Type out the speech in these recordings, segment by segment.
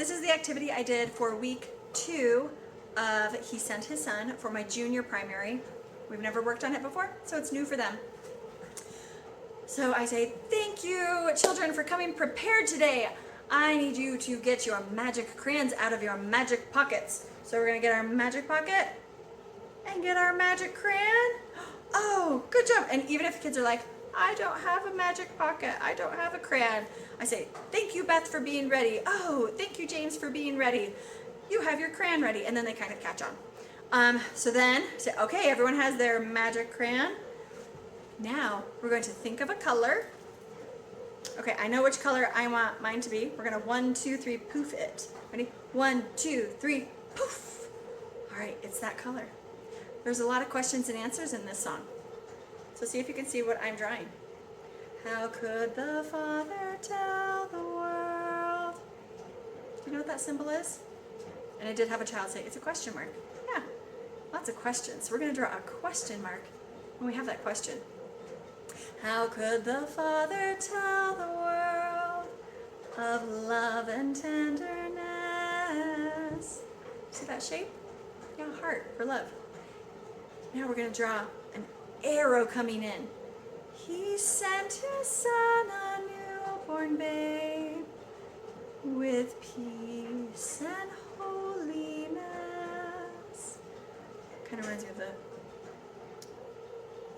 This is the activity I did for week 2 of He Sent His Son for my junior primary. We've never worked on it before, so it's new for them. So I say, thank you, children, for coming prepared today. I need you to get your magic crayons out of your magic pockets. So we're going to get our magic pocket and get our magic crayon. Oh, good job. And even if kids are like, I don't have a magic pocket, I don't have a crayon, I say, thank you, Beth, for being ready. Oh, thank you, James, for being ready. You have your crayon ready. And then they kind of catch on. So then say, okay, everyone has their magic crayon. Now we're going to think of a color. Okay, I know which color I want mine to be. We're going to 1, 2, 3, poof it. Ready? 1, 2, 3, poof. All right, it's that color. There's a lot of questions and answers in this song. So see if you can see what I'm drawing. How could the Father tell the world? Do you know what that symbol is? And I did have a child say, it's a question mark. Yeah, lots of questions. We're going to draw a question mark when we have that question. How could the Father tell the world of love and tenderness? See that shape? Yeah, heart for love. Now we're going to draw an arrow coming in. He sent his son, a newborn babe, with peace and holiness. Kind of reminds me of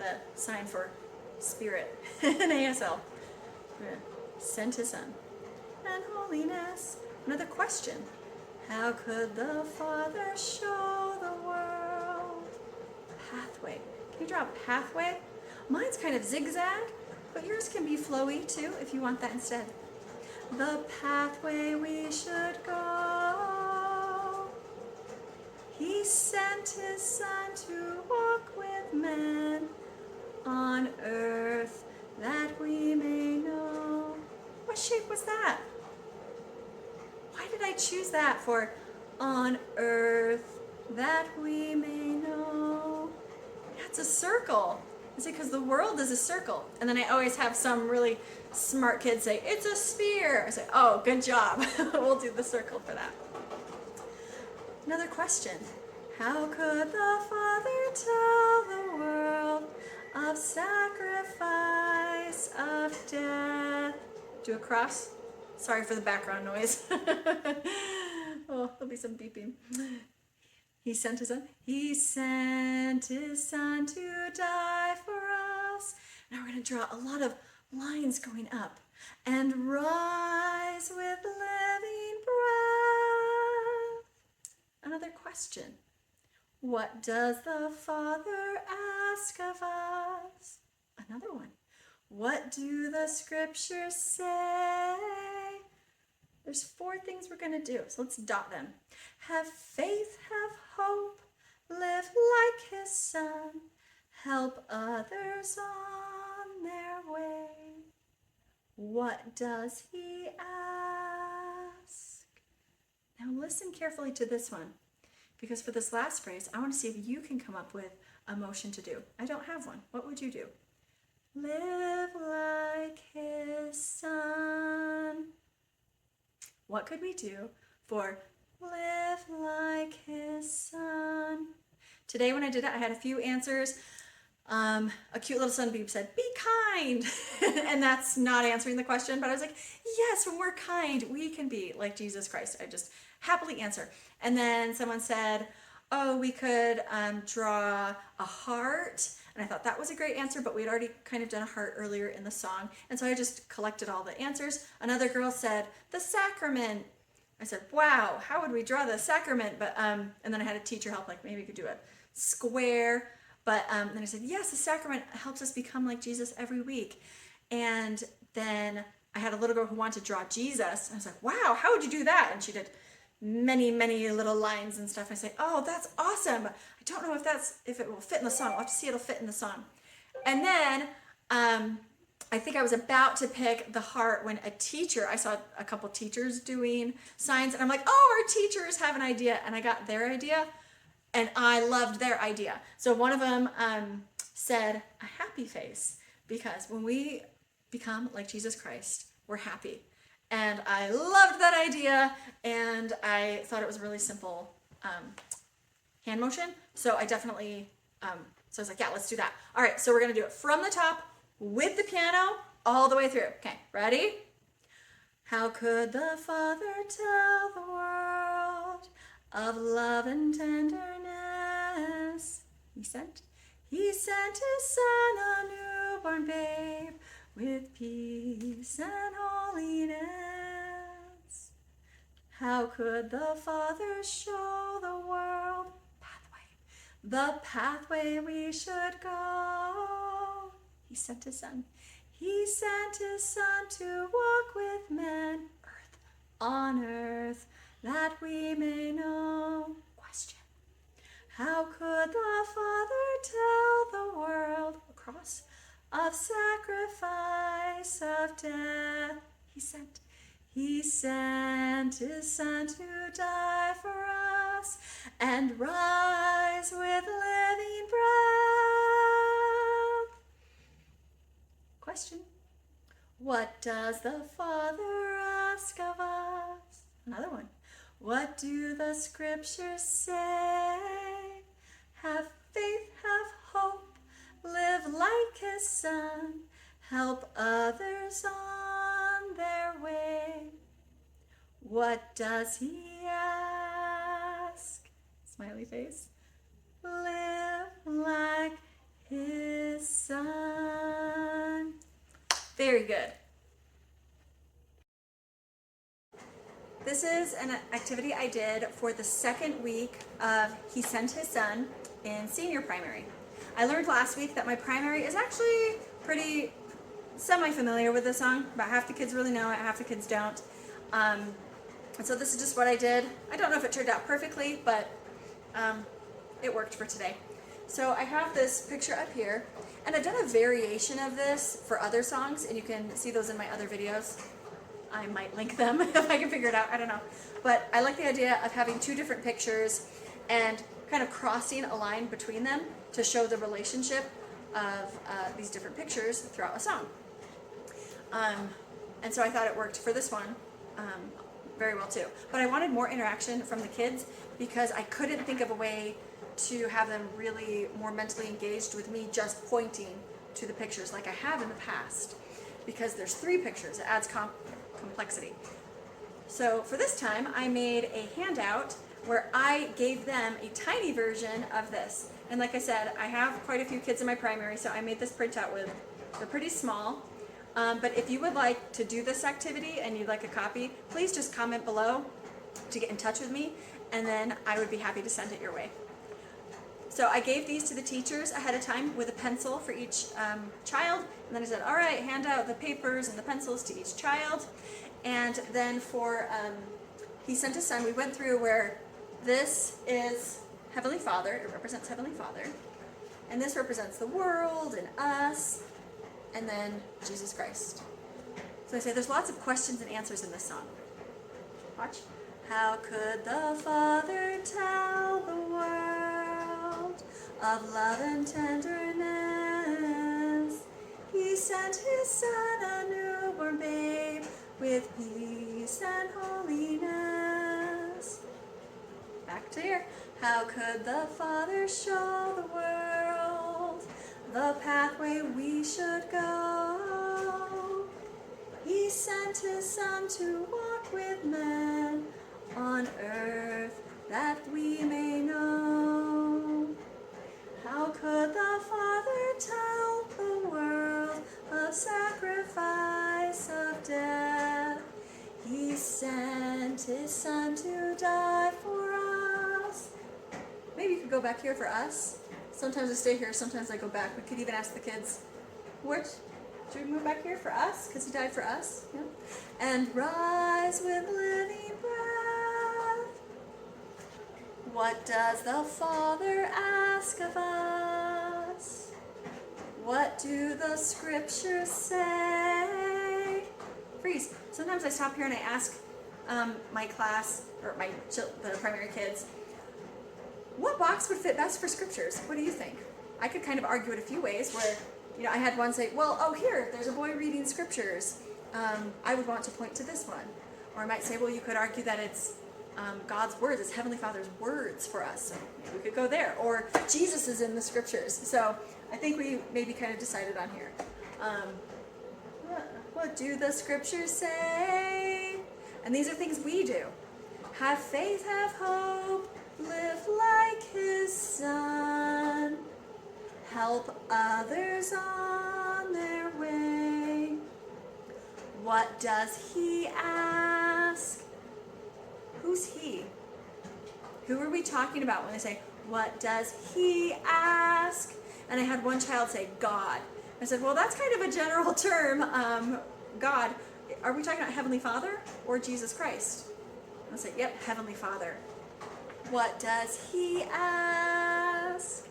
the sign for spirit in ASL. Sent his son and holiness. Another question. How could the Father show the world? Pathway. Can you draw a pathway? Mine's kind of zigzag, but yours can be flowy too if you want that instead. The pathway we should go. He sent his son to walk with men on earth that we may know. What shape was that? Why did I choose that for on earth that we may know? That's a circle. Is it because the world is a circle? And then I always have some really smart kids say, it's a sphere. I say, oh, good job. We'll do the circle for that. Another question. How could the Father tell the world of sacrifice, of death? Do a cross. Sorry for the background noise. Oh, there'll be some beeping. He sent his son. He sent his son to die for us. Now we're going to draw a lot of lines going up and rise with living breath. Another question. What does the Father ask of us? Another one. What do the scriptures say? There's 4 things we're going to do, so let's dot them. Have faith, have hope, live like his son, help others on their way. What does he ask? Now listen carefully to this one, because for this last phrase, I want to see if you can come up with a motion to do. I don't have one. What would you do? Live like his son. What could we do for live like his son? Today when I did it, I had a few answers. A cute little sunbeam said, be kind. And that's not answering the question, but I was like, yes, when we're kind, we can be like Jesus Christ. I just happily answer. And then someone said, oh, we could draw a heart. And I thought that was a great answer, but we had already kind of done a heart earlier in the song. And so I just collected all the answers. Another girl said, the sacrament. I said, wow, how would we draw the sacrament? But and then I had a teacher help, like maybe we could do a square. But then I said, yes, the sacrament helps us become like Jesus every week. And then I had a little girl who wanted to draw Jesus. And I was like, wow, how would you do that? And she did many, many little lines and stuff. I say, oh, that's awesome. I don't know if it will fit in the song. I'll have to see it'll fit in the song. And then I think I was about to pick the heart when a teacher, I saw a couple teachers doing signs, and I'm like, oh, our teachers have an idea. And I got their idea, and I loved their idea. So one of them said a happy face, because when we become like Jesus Christ, we're happy. And I loved that idea, and I thought it was a really simple hand motion. So I definitely, so I was like, yeah, let's do that. All right, so we're gonna do it from the top with the piano all the way through. Okay, ready? How could the Father tell the world of love and tenderness? He sent His Son, a newborn babe, with peace and holiness. How could the Father show the world the pathway we should go? He sent His Son. He sent His Son to walk with men, on earth, that we may know. Question. How could the Father tell the world, a cross of sacrifice, of death? He sent His Son to die for us and rise with living breath. Question. What does the Father ask of us? Another one. What do the scriptures say? Have faith, have hope, live like His Son, help others on their way. What does He ask? Smiley face. Live like His Son. Very good. This is an activity I did for the second week of He Sent His Son in senior primary. I learned last week that my primary is actually pretty semi-familiar with the song. About half the kids really know it, half the kids don't. And so this is just what I did. I don't know if it turned out perfectly, but it worked for today. So I have this picture up here, and I've done a variation of this for other songs, and you can see those in my other videos. I might link them if I can figure it out, I don't know. But I like the idea of having two different pictures and kind of crossing a line between them to show the relationship of these different pictures throughout a song. And so I thought it worked for this one very well too. But I wanted more interaction from the kids because I couldn't think of a way to have them really more mentally engaged with me just pointing to the pictures like I have in the past. Because there's 3 pictures, it adds complexity. So for this time, I made a handout where I gave them a tiny version of this. And like I said, I have quite a few kids in my primary, so I made this printout with, they're pretty small. But if you would like to do this activity and you'd like a copy, please just comment below to get in touch with me, and then I would be happy to send it your way. So I gave these to the teachers ahead of time with a pencil for each child, and then I said, all right, hand out the papers and the pencils to each child. And then for He Sent His Son, we went through where this is Heavenly Father, it represents Heavenly Father, and this represents the world and us, and then Jesus Christ. So I say there's lots of questions and answers in this song. Watch. How could the Father tell the world of love and tenderness? He sent His Son, a newborn babe, with peace and holiness. Back to here. How could the Father show the world the pathway we should go? He sent His Son to walk with men on earth that we may know. How could the Father tell the world of sacrifice, of death? He sent His Son to die for us. Maybe you could go back here for us. Sometimes I stay here, sometimes I go back. We could even ask the kids, should we move back here for us? Because He died for us. Yeah. And rise with living breath. What does the Father ask of us? What do the scriptures say? Freeze. Sometimes I stop here and I ask my class, or the primary kids, what box would fit best for scriptures? What do you think? I could kind of argue it a few ways where, I had one say, well, here, there's a boy reading scriptures. I would want to point to this one. Or I might say, well, you could argue that it's God's words, it's Heavenly Father's words for us. So maybe we could go there. Or Jesus is in the scriptures. So I think we maybe kind of decided on here. What do the scriptures say? And these are things we do. Have faith, have hope, live like His Son. Help others on their way. What does He ask? Who's He? Who are we talking about when they say, what does He ask? And I had one child say, God. I said, well, that's kind of a general term, God. Are we talking about Heavenly Father or Jesus Christ? I said, yep, Heavenly Father. What does He ask?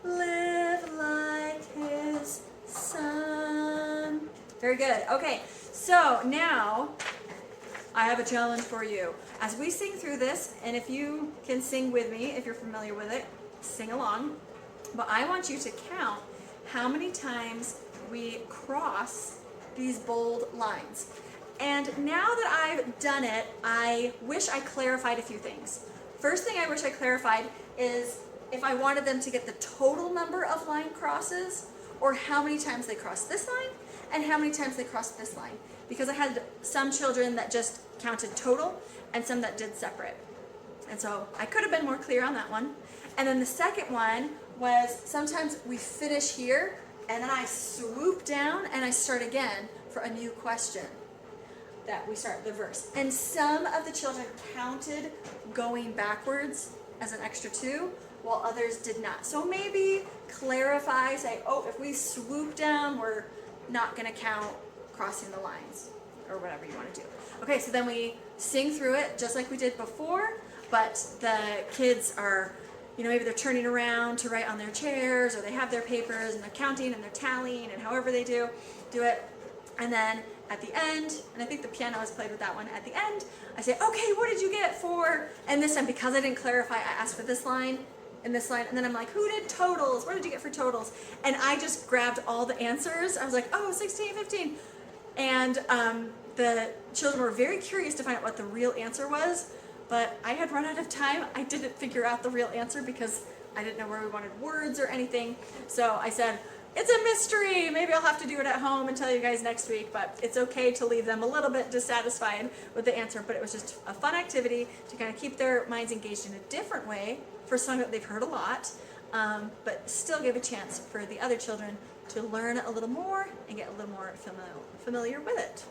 Live like His Son. Very good. Okay, so now I have a challenge for you. As we sing through this, and if you can sing with me, if you're familiar with it, sing along. But I want you to count how many times we cross these bold lines. And now that I've done it, I wish I clarified a few things. First thing I wish I clarified is if I wanted them to get the total number of line crosses, or how many times they crossed this line, and how many times they crossed this line. Because I had some children that just counted total, and some that did separate. And so I could have been more clear on that one. And then the second one was sometimes we finish here, and then I swoop down and I start again for a new question that we start the verse. And some of the children counted going backwards as an extra 2, while others did not. So maybe clarify, say, oh, if we swoop down, we're not going to count crossing the lines, or whatever you want to do. Okay, so then we sing through it just like we did before, but the kids are, maybe they're turning around to write on their chairs, or they have their papers and they're counting and they're tallying, and however they do it. And then at the end, and I think the piano has played with that one, at the end, I say, okay, what did you get for, and this time, because I didn't clarify, I asked for this line and this line, and then I'm like, who did totals? What did you get for totals? And I just grabbed all the answers. I was like, oh, 16, 15. And the children were very curious to find out what the real answer was, but I had run out of time. I didn't figure out the real answer because I didn't know where we wanted words or anything. So I said, it's a mystery. Maybe I'll have to do it at home and tell you guys next week, but it's okay to leave them a little bit dissatisfied with the answer. But it was just a fun activity to kind of keep their minds engaged in a different way for something that they've heard a lot, but still give a chance for the other children to learn a little more and get a little more familiar with it.